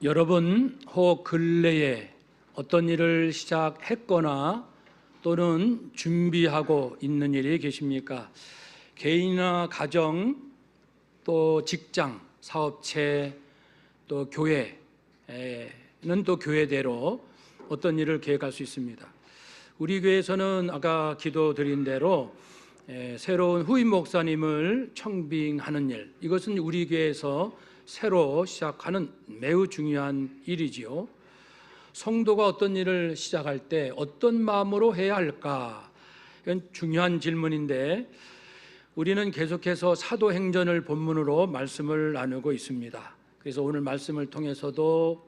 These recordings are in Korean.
여러분 혹 근래에 어떤 일을 시작했거나 또는 준비하고 있는 일이 계십니까? 개인이나 가정, 또 직장, 사업체, 또 교회는 또 교회대로 어떤 일을 계획할 수 있습니다. 우리 교회에서는 아까 기도드린 대로 새로운 후임 목사님을 청빙하는 일, 이것은 우리 교회에서 새로 시작하는 매우 중요한 일이지요. 성도가 어떤 일을 시작할 때 어떤 마음으로 해야 할까? 이건 중요한 질문인데 우리는 계속해서 사도행전을 본문으로 말씀을 나누고 있습니다. 그래서 오늘 말씀을 통해서도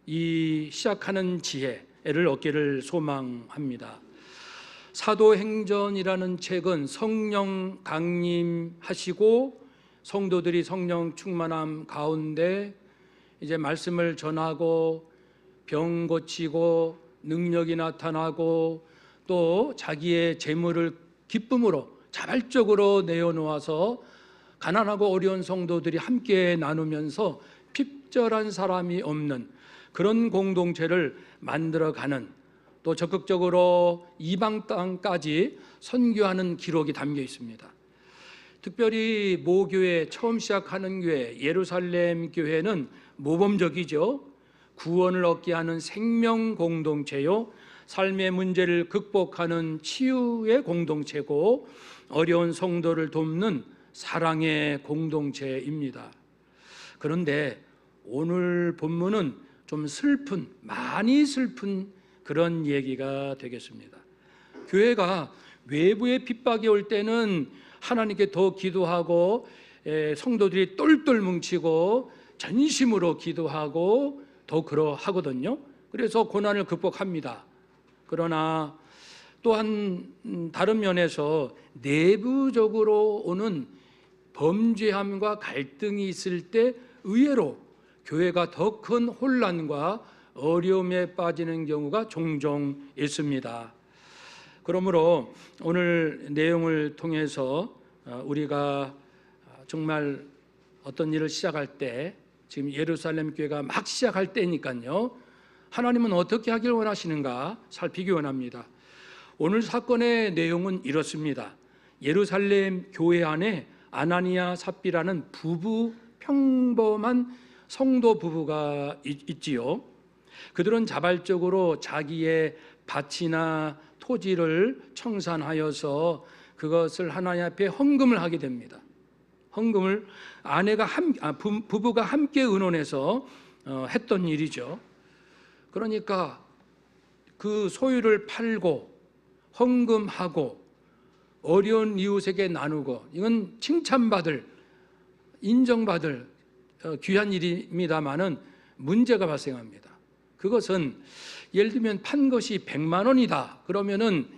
이 시작하는 지혜를 얻기를 소망합니다. 사도행전이라는 책은 성령 강림하시고 성도들이 성령 충만함 가운데 이제 말씀을 전하고 병 고치고 능력이 나타나고 또 자기의 재물을 기쁨으로 자발적으로 내어놓아서 가난하고 어려운 성도들이 함께 나누면서 핍절한 사람이 없는 그런 공동체를 만들어가는, 또 적극적으로 이방 땅까지 선교하는 기록이 담겨 있습니다. 특별히 모교회 처음 시작하는 교회 예루살렘 교회는 모범적이죠. 구원을 얻게 하는 생명 공동체요, 삶의 문제를 극복하는 치유의 공동체고 어려운 성도를 돕는 사랑의 공동체입니다. 그런데 오늘 본문은 좀 슬픈, 많이 슬픈 그런 얘기가 되겠습니다. 교회가 외부의 핍박이 올 때는 하나님께 더 기도하고 성도들이 똘똘 뭉치고 전심으로 기도하고 더 그러하거든요. 그래서 고난을 극복합니다. 그러나 또한 다른 면에서 내부적으로 오는 범죄함과 갈등이 있을 때 의외로 교회가 더 큰 혼란과 어려움에 빠지는 경우가 종종 있습니다. 그러므로 오늘 내용을 통해서 우리가 정말 어떤 일을 시작할 때, 지금 예루살렘 교회가 막 시작할 때니까요, 하나님은 어떻게 하길 원하시는가 살피기 원합니다. 오늘 사건의 내용은 이렇습니다. 예루살렘 교회 안에 아나니아 삽비라는 평범한 성도 부부가 있지요. 그들은 자발적으로 자기의 밭이나 토지를 청산하여서 그것을 하나님 앞에 헌금을 하게 됩니다. 헌금을 부부가 함께 의논해서 했던 일이죠. 그러니까 그 소유를 팔고 헌금하고 어려운 이웃에게 나누고, 이건 칭찬받을, 인정받을 귀한 일입니다마는 문제가 발생합니다. 그것은 예를 들면 판 것이 100만 원이다 그러면은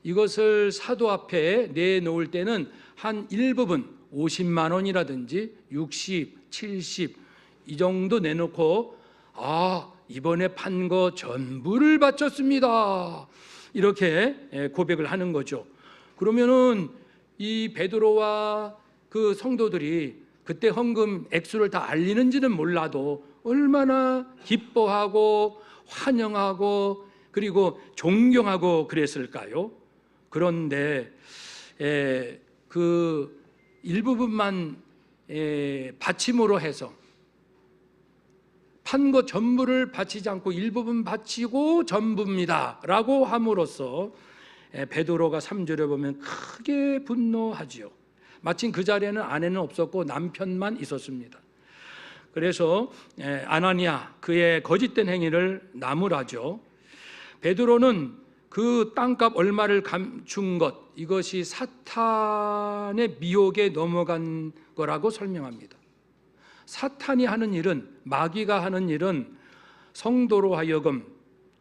이것을 사도 앞에 내놓을 때는 한 일부분 50만 원이라든지 60, 70 이 정도 내놓고 이번에 판 거 전부를 바쳤습니다 이렇게 고백을 하는 거죠. 그러면은 이 베드로와 그 성도들이 그때 헌금 액수를 다 알리는지는 몰라도 얼마나 기뻐하고 환영하고 그리고 존경하고 그랬을까요? 그런데 그 일부분만 바침으로 해서 판 것 전부를 바치지 않고 일부분 바치고 전부입니다 라고 함으로써 베드로가 3절에 보면 크게 분노하지요. 마침 그 자리에는 아내는 없었고 남편만 있었습니다. 그래서 아나니아 그의 거짓된 행위를 나무라죠. 베드로는 그 땅값 얼마를 감춘 것, 이것이 사탄의 미혹에 넘어간 거라고 설명합니다. 사탄이 하는 일은, 마귀가 하는 일은 성도로 하여금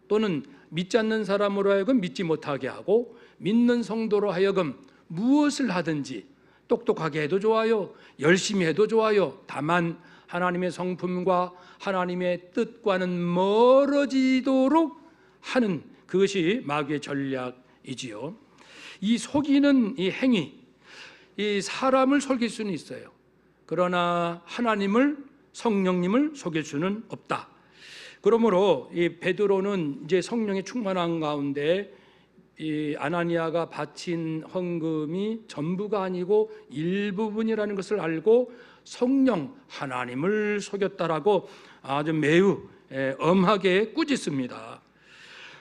또는 믿지 않는 사람으로 하여금 믿지 못하게 하고, 믿는 성도로 하여금 무엇을 하든지 똑똑하게 해도 좋아요, 열심히 해도 좋아요, 다만 하나님의 성품과 하나님의 뜻과는 멀어지도록 하는, 그것이 마귀의 전략이지요. 이 속이는 이 행위, 이 사람을 속일 수는 있어요. 그러나 하나님을 성령님을 속일 수는 없다. 그러므로 이 베드로는 이제 성령의 충만한 가운데 이 아나니아가 바친 헌금이 전부가 아니고 일부분이라는 것을 알고 성령 하나님을 속였다라고 아주 매우 엄하게 꾸짖습니다.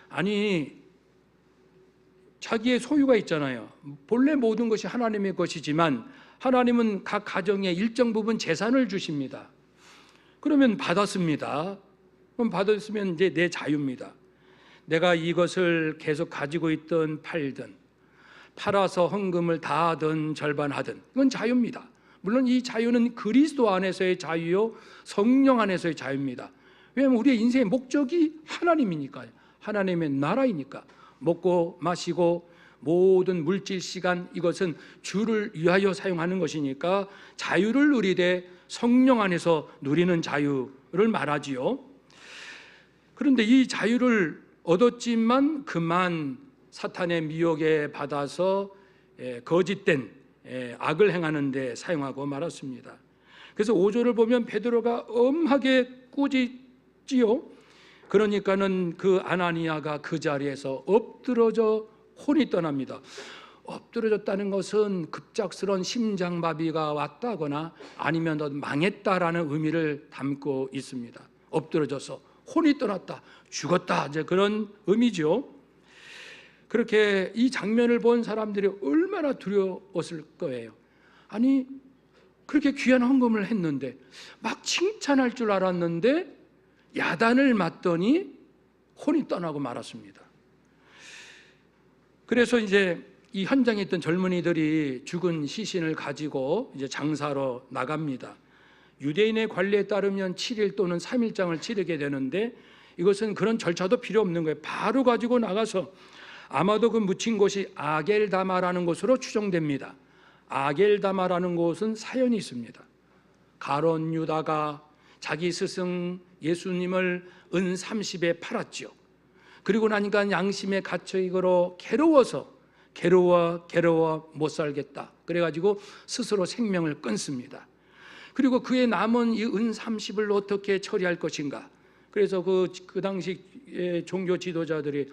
아니, 자기의 소유가 있잖아요. 본래 모든 것이 하나님의 것이지만 하나님은 각 가정에 일정 부분 재산을 주십니다. 그러면 받았습니다. 그럼 받았으면 이제 내 자유입니다. 내가 이것을 계속 가지고 있든 팔든, 팔아서 헌금을 다 하든 절반하든, 이건 자유입니다. 물론 이 자유는 그리스도 안에서의 자유요, 성령 안에서의 자유입니다. 왜냐하면 우리의 인생의 목적이 하나님이니까요. 하나님의 나라이니까. 먹고 마시고 모든 물질, 시간, 이것은 주를 위하여 사용하는 것이니까 자유를 누리되 성령 안에서 누리는 자유를 말하지요. 그런데 이 자유를 얻었지만 그만 사탄의 미혹에 받아서 거짓된 악을 행하는 데 사용하고 말았습니다. 그래서 5절을 보면 베드로가 엄하게 꾸짖지요. 그러니까는 그 아나니아가 그 자리에서 엎드러져 혼이 떠납니다. 엎드러졌다는 것은 급작스러운 심장마비가 왔다거나 아니면 너 망했다라는 의미를 담고 있습니다. 엎드러져서 혼이 떠났다, 죽었다, 이제 그런 의미죠. 그렇게 이 장면을 본 사람들이 얼마나 두려웠을 거예요. 아니, 그렇게 귀한 헌금을 했는데 막 칭찬할 줄 알았는데 야단을 맞더니 혼이 떠나고 말았습니다. 그래서 이제 이 현장에 있던 젊은이들이 죽은 시신을 가지고 이제 장사로 나갑니다. 유대인의 관례에 따르면 7일 또는 3일장을 치르게 되는데 이것은 그런 절차도 필요 없는 거예요. 바로 가지고 나가서 아마도 그 묻힌 곳이 아겔다마라는 곳으로 추정됩니다. 아겔다마라는 곳은 사연이 있습니다. 가룟 유다가 자기 스승 예수님을 은 30에 팔았지요. 그리고 나니까 양심에 갇혀 이거로 괴로워 못 살겠다. 그래가지고 스스로 생명을 끊습니다. 그리고 그의 남은 이 은 30을 어떻게 처리할 것인가. 그래서 그 당시 종교 지도자들이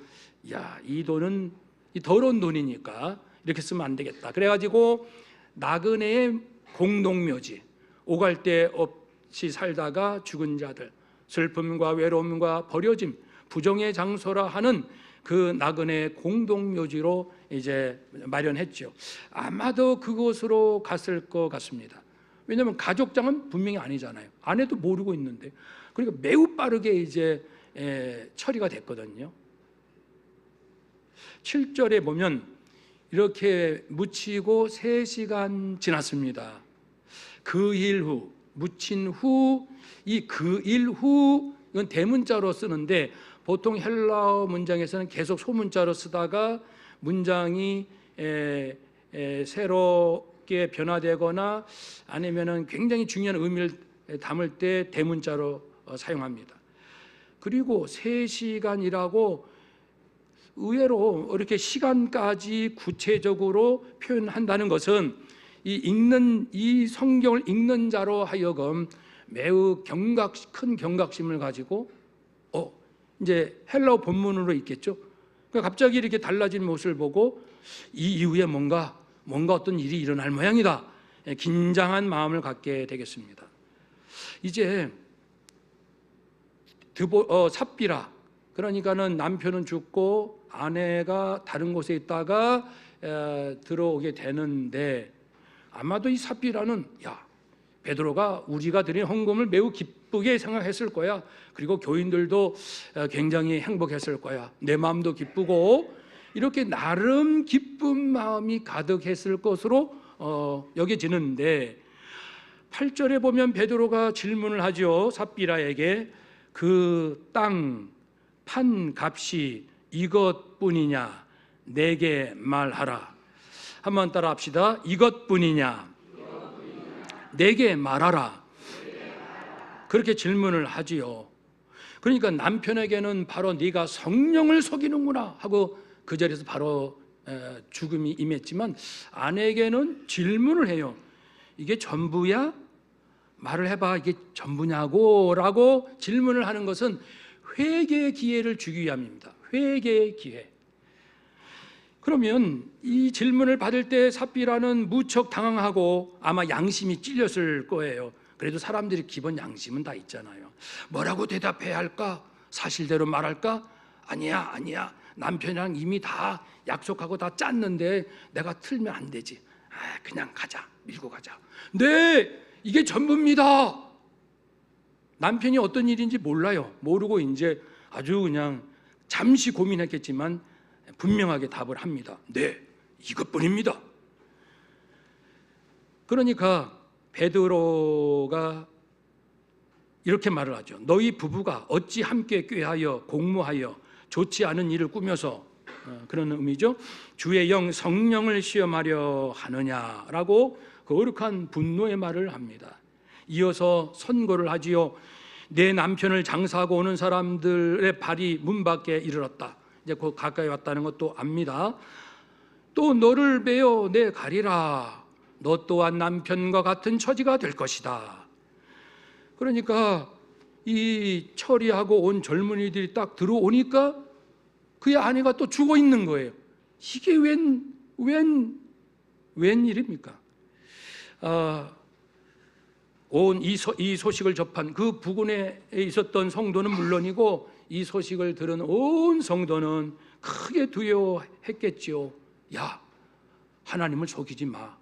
이 돈은 이 더러운 돈이니까 이렇게 쓰면 안 되겠다. 그래가지고 나그네의 공동묘지, 오갈 데 없이 살다가 죽은 자들, 슬픔과 외로움과 버려짐, 부정의 장소라 하는 그 나그네 공동묘지로 이제 마련했죠. 아마도 그곳으로 갔을 것 같습니다. 왜냐하면 가족장은 분명히 아니잖아요. 아내도 모르고 있는데, 그러니까 매우 빠르게 이제 처리가 됐거든요. 7절에 보면 이렇게 묻히고 3시간 지났습니다. 그 일 후, 묻힌 후, 이 그 일 후, 이건 대문자로 쓰는데 보통 헬라어 문장에서는 계속 소문자로 쓰다가 문장이 새롭게 변화되거나 아니면은 굉장히 중요한 의미를 담을 때 대문자로 사용합니다. 그리고 3시간이라고 의외로 이렇게 시간까지 구체적으로 표현한다는 것은 이 성경을 읽는 자로 하여금 매우 큰 경각심을 가지고 이제 헬라어 본문으로 읽겠죠. 그러니까 갑자기 이렇게 달라진 모습을 보고 이 이후에 뭔가 어떤 일이 일어날 모양이다. 긴장한 마음을 갖게 되겠습니다. 이제 삽비라, 그러니까는 남편은 죽고 아내가 다른 곳에 있다가 들어오게 되는데 아마도 이 삽비라는 베드로가 우리가 드린 헌금을 매우 기쁘게 생각했을 거야. 그리고 교인들도 굉장히 행복했을 거야. 내 마음도 기쁘고 이렇게 나름 기쁜 마음이 가득했을 것으로 여겨지는데 8절에 보면 베드로가 질문을 하죠. 삽비라에게 그 땅 판 값이 이것뿐이냐 내게 말하라. 한번 따라 합시다. 이것뿐이냐 내게 말하라. 그렇게 질문을 하지요. 그러니까 남편에게는 바로 네가 성령을 속이는구나 하고 그 자리에서 바로 죽음이 임했지만 아내에게는 질문을 해요. 이게 전부야? 말을 해봐, 이게 전부냐고 라고 질문을 하는 것은 회개의 기회를 주기 위함입니다. 회개의 기회. 그러면 이 질문을 받을 때 삽비라는 무척 당황하고 아마 양심이 찔렸을 거예요. 그래도 사람들이 기본 양심은 다 있잖아요. 뭐라고 대답해야 할까? 사실대로 말할까? 아니야. 남편이랑 이미 다 약속하고 다 짰는데 내가 틀면 안 되지. 그냥 가자. 밀고 가자. 네, 이게 전부입니다. 남편이 어떤 일인지 몰라요. 모르고 이제 아주 그냥 잠시 고민했겠지만 분명하게 답을 합니다. 네, 이것뿐입니다. 그러니까 베드로가 이렇게 말을 하죠. 너희 부부가 어찌 함께 꾀하여 공모하여 좋지 않은 일을 꾸며서, 그런 의미죠. 주의 영 성령을 시험하려 하느냐라고 거룩한 분노의 말을 합니다. 이어서 선고를 하지요. 내 남편을 장사하고 오는 사람들의 발이 문 밖에 이르렀다. 이제 곧 가까이 왔다는 것도 압니다. 또 너를 베어 내 가리라. 너 또한 남편과 같은 처지가 될 것이다. 그러니까 이 처리하고 온 젊은이들이 딱 들어오니까 그의 아내가 또 죽어 있는 거예요. 이게 웬 일입니까? 온 이 소식을 접한 그 부근에 있었던 성도는 물론이고 이 소식을 들은 온 성도는 크게 두려워했겠지요. 야, 하나님을 속이지 마.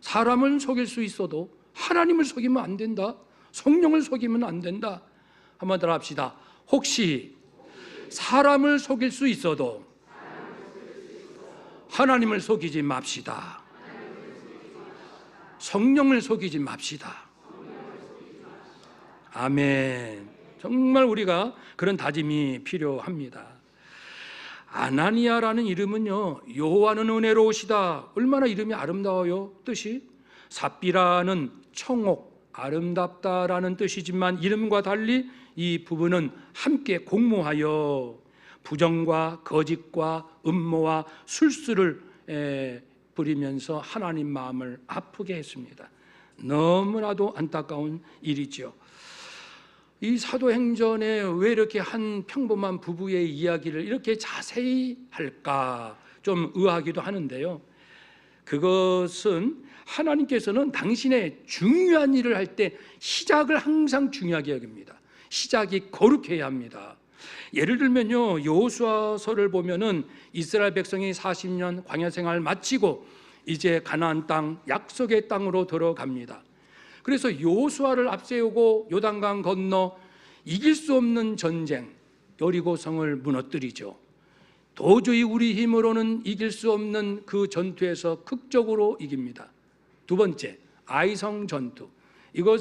사람을 속일 수 있어도 하나님을 속이면 안 된다. 성령을 속이면 안 된다. 한번 더 합시다. 혹시 사람을 속일 수 있어도 하나님을 속이지 맙시다. 성령을 속이지 맙시다. 아멘. 정말 우리가 그런 다짐이 필요합니다. 아나니아라는 이름은요, 여호와는 은혜로우시다. 얼마나 이름이 아름다워요. 뜻이 삽비라는 청옥, 아름답다라는 뜻이지만 이름과 달리 이 부부는 함께 공모하여 부정과 거짓과 음모와 술수를 부리면서 하나님 마음을 아프게 했습니다. 너무나도 안타까운 일이죠. 이 사도행전에 왜 이렇게 한 평범한 부부의 이야기를 이렇게 자세히 할까 좀 의아하기도 하는데요. 그것은 하나님께서는 당신의 중요한 일을 할 때 시작을 항상 중요하게 여깁니다. 시작이 거룩해야 합니다. 예를 들면요, 여호수아서를 보면은 이스라엘 백성이 40년 광야 생활을 마치고 이제 가나안 땅, 약속의 땅으로 들어갑니다. 그래서 여호수아를 앞세우고 요단강 건너 이길 수 없는 전쟁, 여리고성을 무너뜨리죠. 도저히 우리 힘으로는 이길 수 없는 그 전투에서 극적으로 이깁니다. 두 번째, 아이성 전투. 이건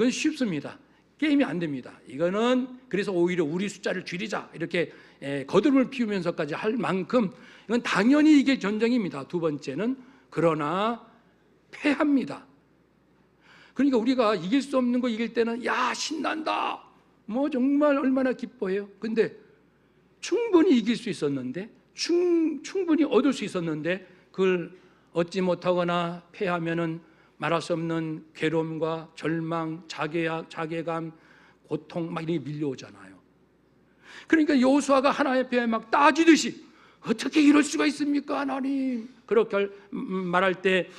쉽습니다. 게임이 안 됩니다. 이거는 그래서 오히려 우리 숫자를 줄이자 이렇게 거듭을 피우면서까지 할 만큼 이건 당연히 이길 전쟁입니다. 두 번째는 그러나 패합니다. 그러니까 우리가 이길 수 없는 거 이길 때는 야 신난다 뭐 정말 얼마나 기뻐해요. 근데 충분히 이길 수 있었는데 충분히 얻을 수 있었는데 그걸 얻지 못하거나 패하면은 말할 수 없는 괴로움과 절망, 자괴감, 고통 막 이렇게 밀려오잖아요. 그러니까 여호수아가 하나님 앞에 막 따지듯이 어떻게 이럴 수가 있습니까 하나님, 그렇게 말할 때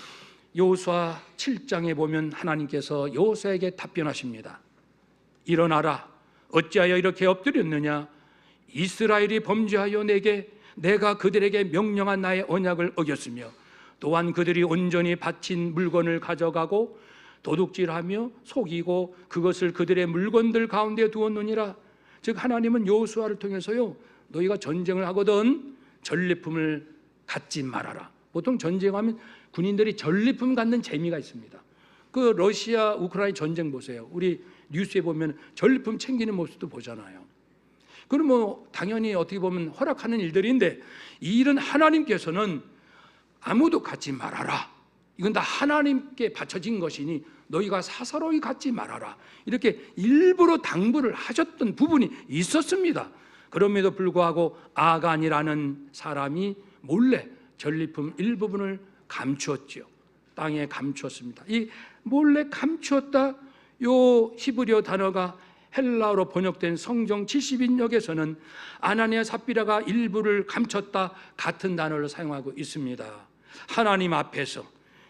여호수아 7장에 보면 하나님께서 여호수아에게 답변하십니다. 일어나라, 어찌하여 이렇게 엎드렸느냐. 이스라엘이 범죄하여 내가 그들에게 명령한 나의 언약을 어겼으며 또한 그들이 온전히 바친 물건을 가져가고 도둑질하며 속이고 그것을 그들의 물건들 가운데 두었느니라. 즉 하나님은 여호수아를 통해서요, 너희가 전쟁을 하거든 전리품을 갖지 말아라. 보통 전쟁하면 군인들이 전리품 갖는 재미가 있습니다. 그 러시아 우크라이나 전쟁 보세요. 우리 뉴스에 보면 전리품 챙기는 모습도 보잖아요. 그럼 뭐 당연히 어떻게 보면 허락하는 일들인데 이 일은 하나님께서는 아무도 갖지 말아라. 이건 다 하나님께 바쳐진 것이니 너희가 사사로이 갖지 말아라. 이렇게 일부러 당부를 하셨던 부분이 있었습니다. 그럼에도 불구하고 아간이라는 사람이 몰래 전리품 일부분을 감추었죠. 땅에 감추었습니다. 이 몰래 감추었다. 요 히브리어 단어가 헬라어로 번역된 성경 70인역에서는 아나니아 삽비라가 일부를 감췄다 같은 단어를 사용하고 있습니다. 하나님 앞에서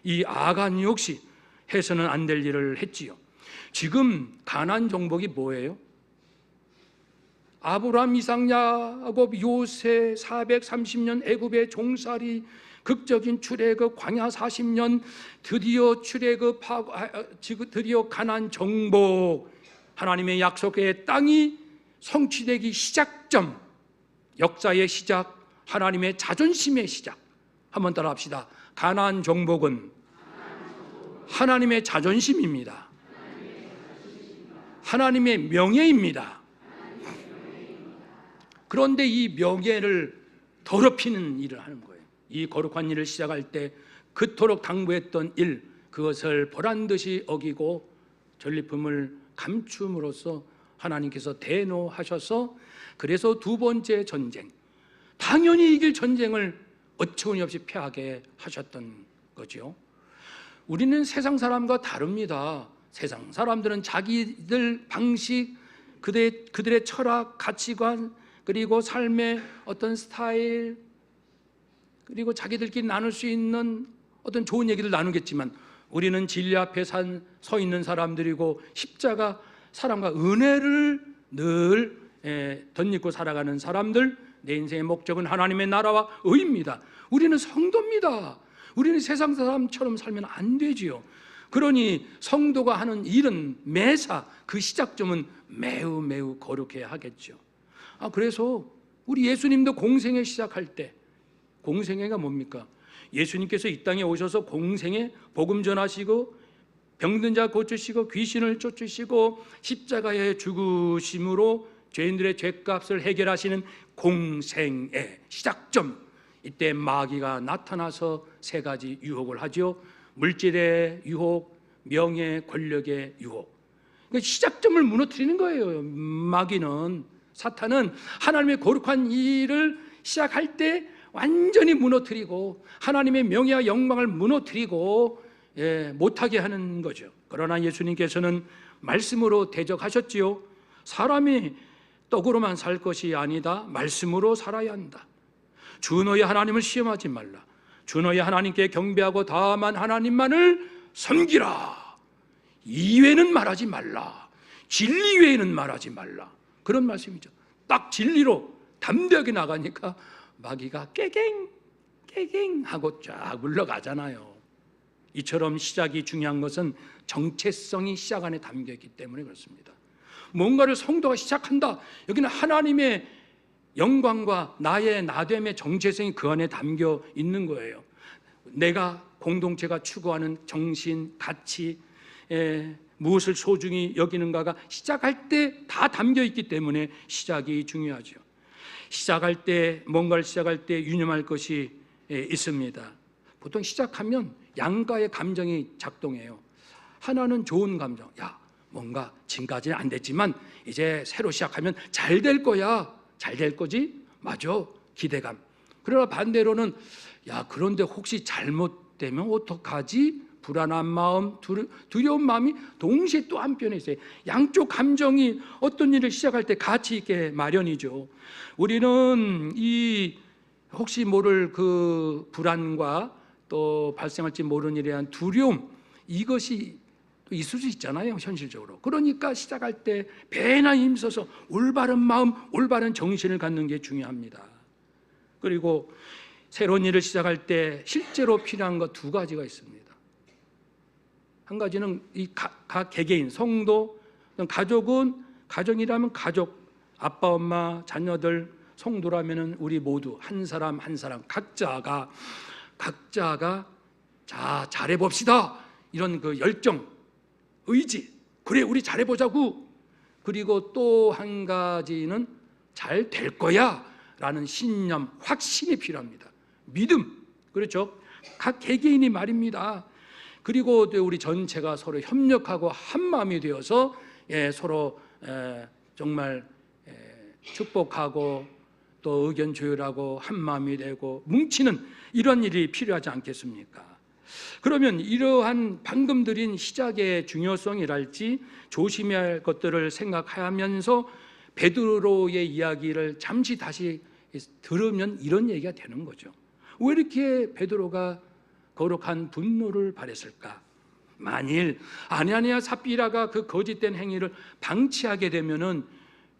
이 아간 역시 해서는 안 될 일을 했지요. 지금 가나안 정복이 뭐예요? 아브라함, 이삭, 야곱, 요새 430년 애굽의 종살이, 극적인 출애굽, 광야 40년, 드디어 출애굽, 드디어 가나안 정복, 하나님의 약속의 땅이 성취되기 시작점, 역사의 시작, 하나님의 자존심의 시작. 한번 따라 합시다. 가나안 정복은 하나님의 자존심입니다. 하나님의 명예입니다. 그런데 이 명예를 더럽히는 일을 하는 거예요. 이 거룩한 일을 시작할 때 그토록 당부했던 일, 그것을 보란듯이 어기고 전리품을 감춤으로써 하나님께서 대노하셔서, 그래서 두 번째 전쟁, 당연히 이길 전쟁을 어처구니없이 패하게 하셨던 거죠. 우리는 세상 사람과 다릅니다. 세상 사람들은 자기들 방식, 그들의 철학, 가치관, 그리고 삶의 어떤 스타일, 그리고 자기들끼리 나눌 수 있는 어떤 좋은 얘기를 나누겠지만, 우리는 진리 앞에 서 있는 사람들이고 십자가 사랑과 은혜를 늘 덧입고 살아가는 사람들, 내 인생의 목적은 하나님의 나라와 의입니다. 우리는 성도입니다. 우리는 세상 사람처럼 살면 안 되지요. 그러니 성도가 하는 일은 매사 그 시작점은 매우 매우 거룩해야 하겠죠. 그래서 우리 예수님도 공생애 시작할 때, 공생애가 뭡니까? 예수님께서 이 땅에 오셔서 공생애 복음 전하시고, 병든 자 고치시고, 귀신을 쫓으시고, 십자가의 죽으심으로 죄인들의 죄값을 해결하시는 공생애 시작점, 이때 마귀가 나타나서 세 가지 유혹을 하죠. 물질의 유혹, 명예, 권력의 유혹. 그러니까 시작점을 무너뜨리는 거예요. 마귀는, 사탄은 하나님의 거룩한 일을 시작할 때 완전히 무너뜨리고, 하나님의 명예와 영광을 무너뜨리고 못하게 하는 거죠. 그러나 예수님께서는 말씀으로 대적하셨지요. 사람이 떡으로만 살 것이 아니다. 말씀으로 살아야 한다. 주 너희 하나님을 시험하지 말라. 주 너희 하나님께 경배하고 다만 하나님만을 섬기라. 이외에는 말하지 말라. 진리 외에는 말하지 말라. 그런 말씀이죠. 딱 진리로 담대하게 나가니까 마귀가 깨갱 하고 쫙 물러가잖아요. 이처럼 시작이 중요한 것은 정체성이 시작 안에 담겨 있기 때문에 그렇습니다. 뭔가를 성도가 시작한다. 여기는 하나님의 영광과 나의 나됨의 정체성이 그 안에 담겨 있는 거예요. 내가, 공동체가 추구하는 정신, 가치, 무엇을 소중히 여기는가가 시작할 때 다 담겨 있기 때문에 시작이 중요하죠. 시작할 때, 뭔가를 시작할 때 유념할 것이 있습니다. 보통 시작하면 양가의 감정이 작동해요. 하나는 좋은 감정, 야, 뭔가 지금까지는 안 됐지만 이제 새로 시작하면 잘 될 거야. 잘 될 거지? 맞아. 기대감. 그러나 반대로는, 야, 그런데 혹시 잘못되면 어떡하지? 불안한 마음, 두려운 마음이 동시에 또 한편에 있어요. 양쪽 감정이 어떤 일을 시작할 때 같이 있게 마련이죠. 우리는 이 혹시 모를 그 불안과 또 발생할지 모르는 일에 대한 두려움, 이것이 있을 수 있잖아요, 현실적으로. 그러니까 시작할 때 배나 힘써서 올바른 마음, 올바른 정신을 갖는 게 중요합니다. 그리고 새로운 일을 시작할 때 실제로 필요한 것 두 가지가 있습니다. 한 가지는 이 각 개개인, 성도, 가정이라면 가족, 아빠, 엄마, 자녀들, 성도라면 우리 모두 한 사람 한 사람 각자가 자, 잘해봅시다, 이런 그 열정, 의지, 그래 우리 잘해보자고. 그리고 또 한 가지는 잘 될 거야 라는 신념, 확신이 필요합니다. 믿음, 그렇죠? 각 개개인이 말입니다. 그리고 또 우리 전체가 서로 협력하고 한 마음이 되어서 서로 정말 축복하고 또 의견 조율하고 한 마음이 되고 뭉치는 이런 일이 필요하지 않겠습니까? 그러면 이러한 방금 드린 시작의 중요성이랄지 조심해야 할 것들을 생각하면서 베드로의 이야기를 잠시 다시 들으면 이런 얘기가 되는 거죠. 왜 이렇게 베드로가 거룩한 분노를 발했을까? 만일 아나니아 삽비라가 그 거짓된 행위를 방치하게 되면은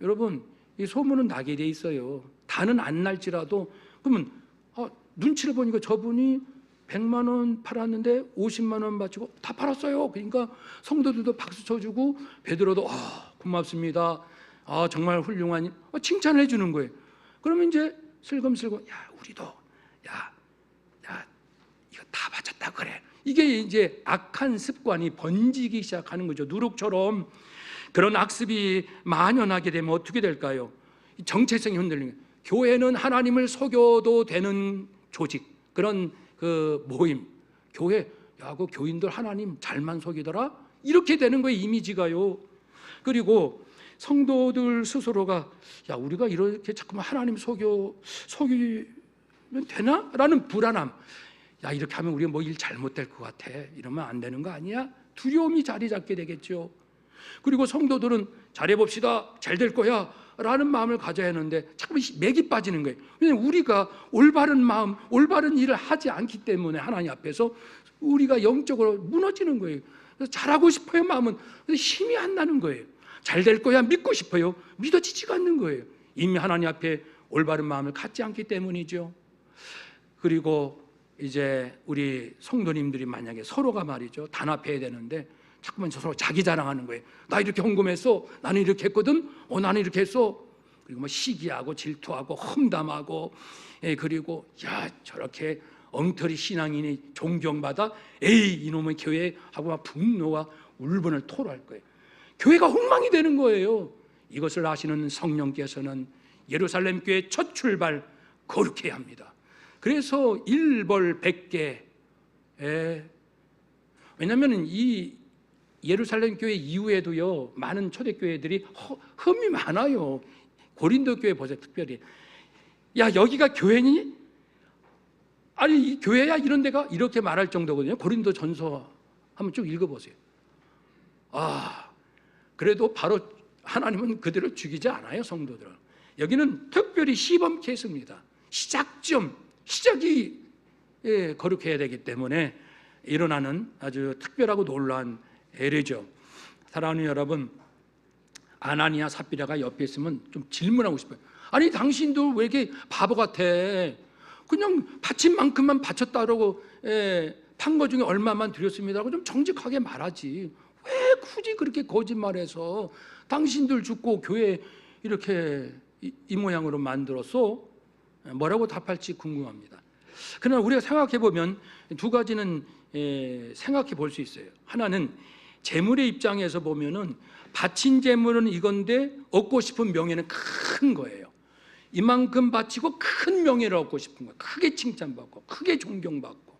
여러분 이 소문은 나게 돼 있어요. 다는 안 날지라도 그러면 눈치를 보니까 저분이 100만 원 팔았는데 50만 원 바치고 다 팔았어요. 그러니까 성도들도 박수 쳐주고 베드로도 고맙습니다. 정말 훌륭한 칭찬을 해주는 거예요. 그러면 이제 슬금슬금 우리도 이거 다 바쳤다 그래. 이게 이제 악한 습관이 번지기 시작하는 거죠. 누룩처럼. 그런 악습이 만연하게 되면 어떻게 될까요? 정체성이 흔들리는 거예요. 교회는 하나님을 속여도 되는 조직, 그런 그 모임, 교회, 그 교인들 하나님 잘만 속이더라? 이렇게 되는 거예요, 이미지가요. 그리고 성도들 스스로가 우리가 이렇게 자꾸만 하나님 속이면 되나? 라는 불안함. 이렇게 하면 우리가 뭐 일 잘못될 것 같아. 이러면 안 되는 거 아니야? 두려움이 자리 잡게 되겠죠. 그리고 성도들은 잘해봅시다. 잘 될 거야. 라는 마음을 가져야 하는데 자꾸만 맥이 빠지는 거예요. 왜냐하면 우리가 올바른 마음, 올바른 일을 하지 않기 때문에 하나님 앞에서 우리가 영적으로 무너지는 거예요. 그래서 잘하고 싶어요, 마음은. 근데 힘이 안 나는 거예요. 잘 될 거야 믿고 싶어요. 믿어지지가 않는 거예요. 이미 하나님 앞에 올바른 마음을 갖지 않기 때문이죠. 그리고 이제 우리 성도님들이 만약에 서로가 말이죠, 단합해야 되는데 자꾸만 서로 자기 자랑하는 거예요. 나 이렇게 헌금했어. 나는 이렇게 했거든. 나는 이렇게 했어. 그리고 뭐 시기하고 질투하고 험담하고, 그리고 저렇게 엉터리 신앙인이 존경받아. 이놈의 교회 하고 막 분노와 울분을 토로할 거예요. 교회가 엉망이 되는 거예요. 이것을 아시는 성령께서는 예루살렘 교회 첫 출발 거룩해야 합니다. 그래서 일벌백계. 왜냐하면 이 예루살렘 교회 이후에도요 많은 초대교회들이 흠이 많아요. 고린도 교회 보세요. 특별히 여기가 교회니? 아니 이 교회야? 이런 데가? 이렇게 말할 정도거든요. 고린도 전서 한번 쭉 읽어보세요. 그래도 바로 하나님은 그들을 죽이지 않아요. 성도들은. 여기는 특별히 시범 케이스입니다. 시작이 거룩해야 되기 때문에 일어나는 아주 특별하고 놀라운 예례죠. 사랑하는 여러분, 아나니아 삽비라가 옆에 있으면 좀 질문하고 싶어요. 아니 당신도 왜 이렇게 바보 같아? 그냥 바친 만큼만 바쳤다라고 판 거 중에 얼마만 드렸습니다라고 좀 정직하게 말하지. 왜 굳이 그렇게 거짓말해서 당신들 죽고 교회 이렇게 이 모양으로 만들었어? 뭐라고 답할지 궁금합니다. 그러나 우리가 생각해 보면 두 가지는 생각해 볼 수 있어요. 하나는 재물의 입장에서 보면은 바친 재물은 이건데 얻고 싶은 명예는 큰 거예요. 이만큼 바치고 큰 명예를 얻고 싶은 거예요. 크게 칭찬받고 크게 존경받고.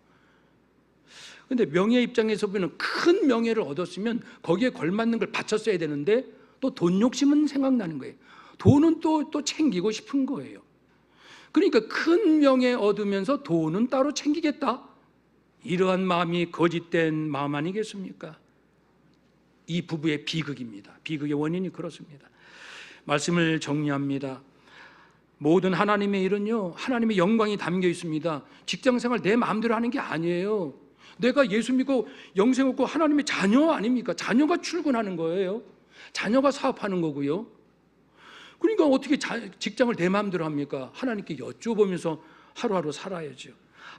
근데 명예 입장에서 보면 큰 명예를 얻었으면 거기에 걸맞는 걸 바쳤어야 되는데 또 돈 욕심은 생각나는 거예요. 돈은 또 챙기고 싶은 거예요. 그러니까 큰 명예 얻으면서 돈은 따로 챙기겠다. 이러한 마음이 거짓된 마음 아니겠습니까? 이 부부의 비극입니다. 비극의 원인이 그렇습니다. 말씀을 정리합니다. 모든 하나님의 일은요, 하나님의 영광이 담겨 있습니다. 직장생활 내 마음대로 하는 게 아니에요. 내가 예수 믿고 영생 얻고 하나님의 자녀 아닙니까? 자녀가 출근하는 거예요. 자녀가 사업하는 거고요. 그러니까 어떻게 직장을 내 마음대로 합니까? 하나님께 여쭤보면서 하루하루 살아야죠.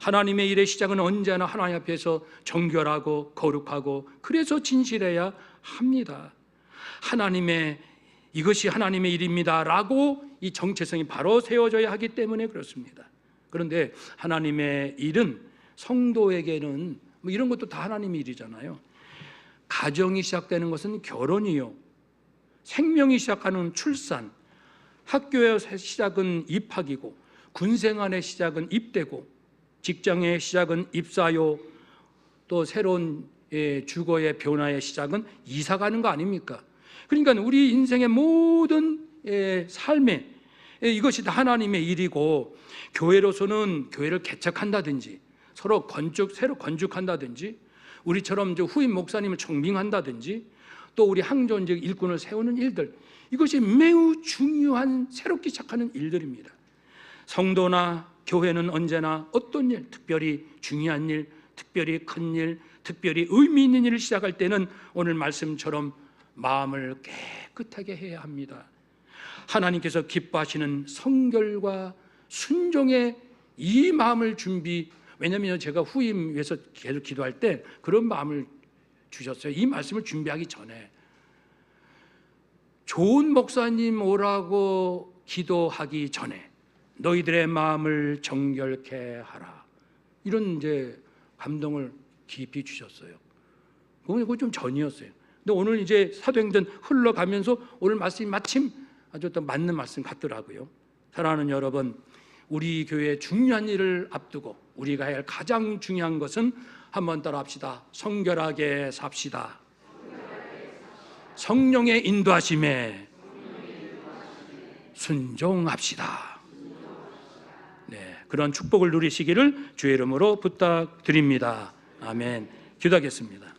하나님의 일의 시작은 언제나 하나님 앞에서 정결하고 거룩하고 그래서 진실해야 합니다. 이것이 하나님의 일입니다 라고 이 정체성이 바로 세워져야 하기 때문에 그렇습니다. 그런데 하나님의 일은 성도에게는 뭐 이런 것도 다 하나님의 일이잖아요. 가정이 시작되는 것은 결혼이요, 생명이 시작하는 출산, 학교의 시작은 입학이고, 군생활의 시작은 입대고, 직장의 시작은 입사요, 또 새로운 주거의 변화의 시작은 이사 가는 거 아닙니까? 그러니까 우리 인생의 모든 삶에 이것이 다 하나님의 일이고, 교회로서는 교회를 개척한다든지 서로 새로 건축한다든지, 우리처럼 후임 목사님을 청빙한다든지, 또 우리 항존적 일꾼을 세우는 일들, 이것이 매우 중요한 새롭게 시작하는 일들입니다. 성도나 교회는 언제나 어떤 일, 특별히 중요한 일, 특별히 큰 일, 특별히 의미 있는 일을 시작할 때는 오늘 말씀처럼 마음을 깨끗하게 해야 합니다. 하나님께서 기뻐하시는 성결과 순종의 이 마음을 왜냐하면 제가 후임 위해서 계속 기도할 때 그런 마음을 주셨어요. 이 말씀을 준비하기 전에 좋은 목사님 오라고 기도하기 전에 너희들의 마음을 정결케 하라, 이런 이제 감동을 깊이 주셨어요. 그거 좀 전이었어요. 근데 오늘 이제 사도행전 흘러가면서 오늘 말씀이 마침 아주 또 맞는 말씀 같더라고요. 사랑하는 여러분, 우리 교회의 중요한 일을 앞두고 우리가 해야 할 가장 중요한 것은 한번 따라합시다. 성결하게 삽시다. 성령의 인도하심에 순종합시다. 네, 그런 축복을 누리시기를 주의 이름으로 부탁드립니다. 아멘. 기도하겠습니다.